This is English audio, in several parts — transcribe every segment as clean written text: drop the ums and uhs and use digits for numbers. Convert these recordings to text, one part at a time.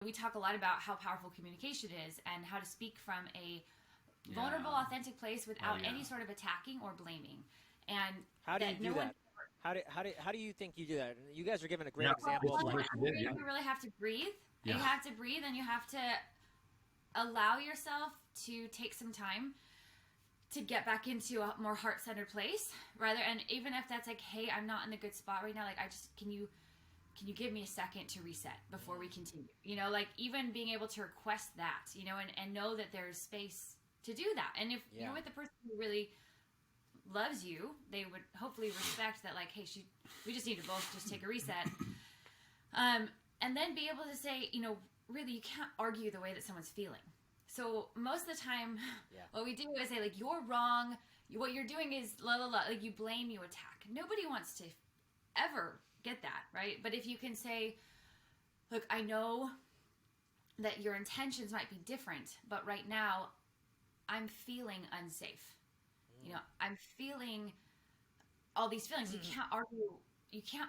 we talk a lot about how powerful communication is and how to speak from a vulnerable, authentic place without any sort of attacking or blaming. And How do you that do no one that? How do you think you do that? You guys are giving a great Yeah, example this of is like what you did. Yeah, you really have to breathe. yeah, You have to breathe, and you have to allow yourself to take some time to get back into a more heart-centered place, rather. And even if that's like, hey, I'm not in a good spot right now, like, I just can you give me a second to reset before we continue? Like, even being able to request that, and know that there's space to do that. And if you're with a person who really loves you, they would hopefully respect that, like, hey, we just need to both just take a reset. And then be able to say, really, you can't argue the way that someone's feeling. So most of the time, what we do is say, like, you're wrong. What you're doing is la la la. Like, you blame, you attack. Nobody wants to ever get that, right? But if you can say, look, I know that your intentions might be different, but right now I'm feeling unsafe. I'm feeling all these feelings. You can't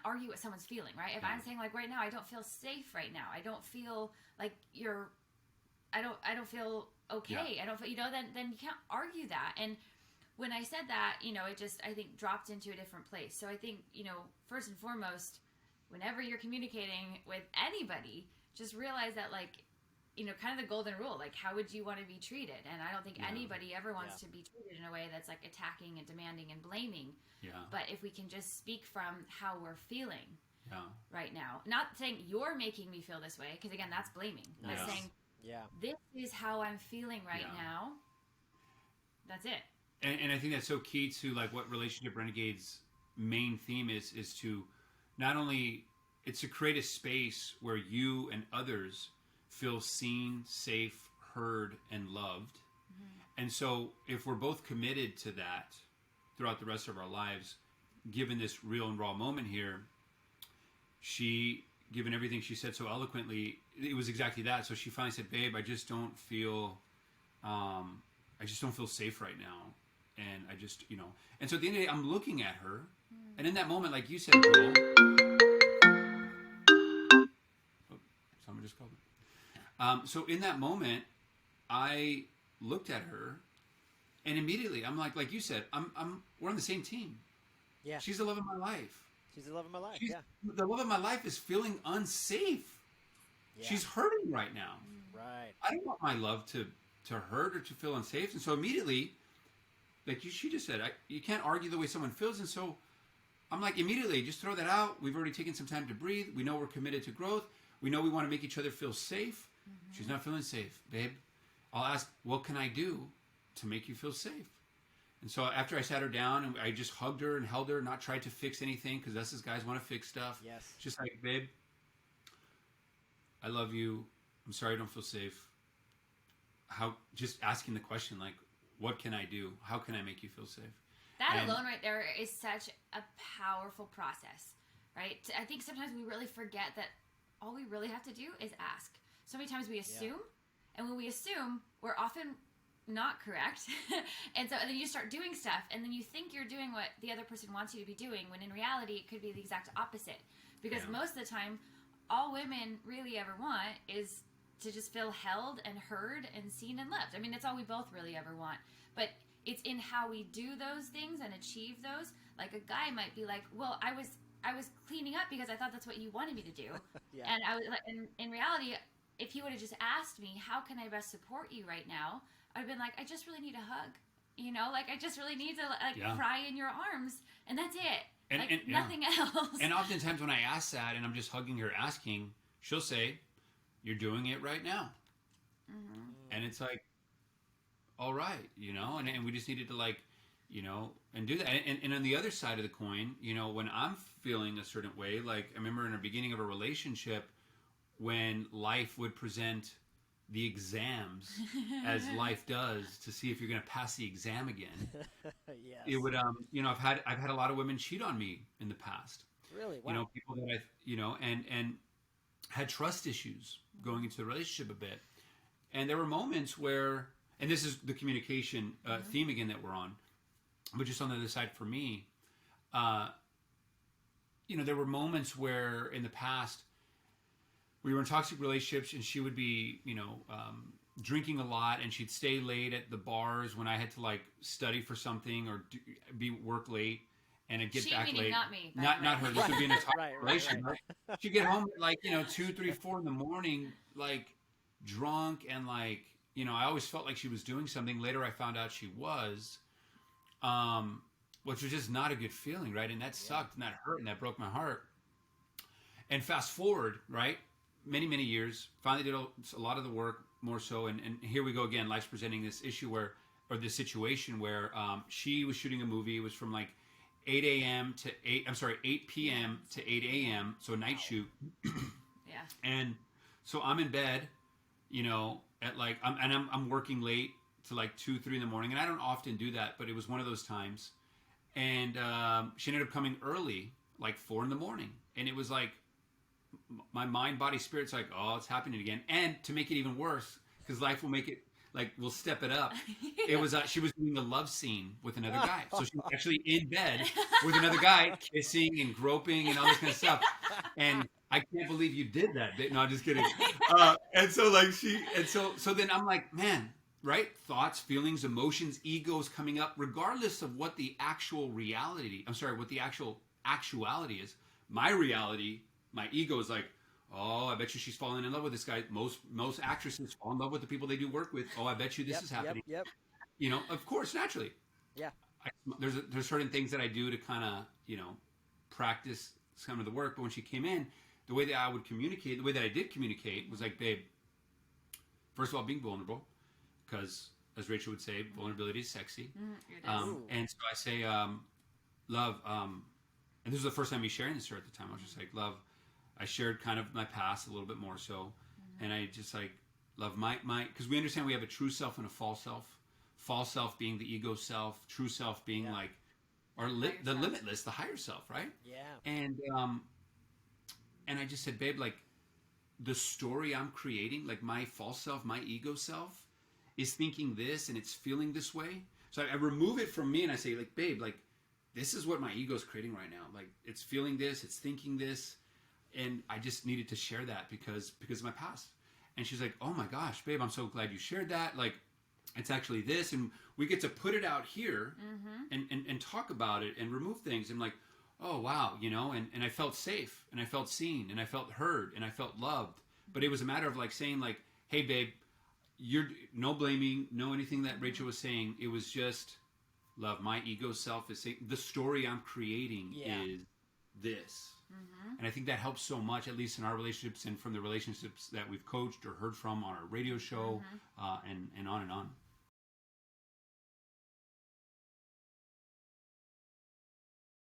argue what someone's feeling, right? If I'm saying, like, right now I don't feel safe right now. I don't feel like I don't feel okay. I don't feel, then you can't argue that. And when I said that, it just, I think, dropped into a different place. So I think, first and foremost, whenever you're communicating with anybody, just realize that, like, kind of the golden rule, like, how would you want to be treated? And I don't think anybody ever wants to be treated in a way that's, like, attacking and demanding and blaming. But if we can just speak from how we're feeling right now, not saying you're making me feel this way, because again, that's blaming, but saying, this is how I'm feeling right now. That's it. and I think that's so key to, like, what Relationship Renegades' main theme is to not only, it's to create a space where you and others feel seen, safe, heard, and loved. And so if we're both committed to that throughout the rest of our lives, given this real and raw moment here, given everything she said so eloquently, it was exactly that. So she finally said, babe, I just don't feel safe right now. And I just, and so at the end of the day, I'm looking at her. And in that moment, like you said, Joel, someone just called me. So in that moment, I looked at her, and immediately I'm like you said, we're on the same team. Yeah. She's the love of my life. She's the love of my life. The love of my life is feeling unsafe. Yeah. She's hurting right now. Right. I don't want my love to hurt or to feel unsafe. And so immediately, like she just said, you can't argue the way someone feels. And so I'm like, immediately, just throw that out. We've already taken some time to breathe. We know we're committed to growth. We know we want to make each other feel safe. She's not feeling safe, babe. I'll ask, what can I do to make you feel safe? And so after I sat her down, and I just hugged her and held her, not tried to fix anything, because us as guys want to fix stuff. Yes. Just like, babe, I love you. I'm sorry I don't feel safe. Just asking the question, like, what can I do? How can I make you feel safe? That alone right there is such a powerful process, right? I think sometimes we really forget that all we really have to do is ask. So many times we assume, and when we assume, we're often not correct. And then you start doing stuff, and then you think you're doing what the other person wants you to be doing, when in reality it could be the exact opposite. Because most of the time, all women really ever want is to just feel held and heard and seen and loved. I mean, that's all we both really ever want. But it's in how we do those things and achieve those. Like, a guy might be like, well, I was cleaning up because I thought that's what you wanted me to do. And I was like, in reality, if he would have just asked me, how can I best support you right now? I'd been like, I just really need a hug. Like, I just really need to cry in your arms, and that's it. And nothing else. And oftentimes when I ask that, and I'm just hugging her, asking, she'll say, you're doing it right now. And it's like, all right, and we just needed to, like, and do that. And on the other side of the coin, when I'm feeling a certain way, like, I remember in the beginning of a relationship, when life would present the exams as life does to see if you're going to pass the exam again. Yes. It would, I've had a lot of women cheat on me in the past. Really? Wow. People that and had trust issues going into the relationship a bit. And there were moments where, and this is the communication theme again that we're on, but just on the other side for me, there were moments where in the past we were in toxic relationships, and she would be, drinking a lot, and she'd stay late at the bars when I had to like study for something or be work late, and I'd get She back meaning late. not me. Not her. This would be in a toxic Right, relationship. right. She'd get home at like 2, 3, 4 in the morning, like drunk, and like I always felt like she was doing something. Later, I found out she was, which was just not a good feeling, right? And that sucked, and that hurt, and that broke my heart. And fast forward, right? Many, many years, finally did a lot of the work, more so, and here we go again. Life's presenting this issue or this situation where she was shooting a movie. It was from like 8 p.m. to 8 a.m. So a night shoot. Yeah. And so I'm in bed, at like I'm working late to like 2, 3 in the morning, and I don't often do that, but it was one of those times. And she ended up coming early, like 4 in the morning, and it was like my mind, body, spirit's like, oh, it's happening again. And to make it even worse, because life will make it like we'll step it up. It was she was doing a love scene with another guy, so she was actually in bed with another guy, kissing and groping and all this kind of stuff. And I can't believe you did that. No, I'm just kidding. And so like so then I'm like, man, right? Thoughts, feelings, emotions, egos coming up, regardless of what the actual reality. What the actual actuality is. My reality. My ego is like, oh, I bet you she's falling in love with this guy. Most actresses fall in love with the people they do work with. Oh, I bet you this is happening. Yep. Of course, naturally. Yeah. There's certain things that I do to kind of, practice some of the work. But when she came in, the way that I did communicate was like, babe, first of all, being vulnerable, because as Rachel would say, vulnerability is sexy. And so I say, love, and this was the first time me sharing this to her at the time. I was just like, love, I shared kind of my past a little bit more so. And I just like, love my, because we understand we have a true self and a false self. False self being the ego self, true self being like the limitless, the higher self, right? Yeah. And I just said, babe, like the story I'm creating, like my false self, my ego self is thinking this and it's feeling this way. So I remove it from me and I say, like, babe, like, this is what my ego is creating right now. Like, it's feeling this, it's thinking this, and I just needed to share that because of my past. And she's like, oh my gosh, babe, I'm so glad you shared that. Like, it's actually this, and we get to put it out here and talk about it and remove things. And like, oh wow, and I felt safe, and I felt seen, and I felt heard, and I felt loved. But it was a matter of like saying like, hey babe, you're no blaming, no anything that Rachel was saying. It was just, love, my ego self is saying the story I'm creating is this. And I think that helps so much, at least in our relationships and from the relationships that we've coached or heard from on our radio show, and on and on.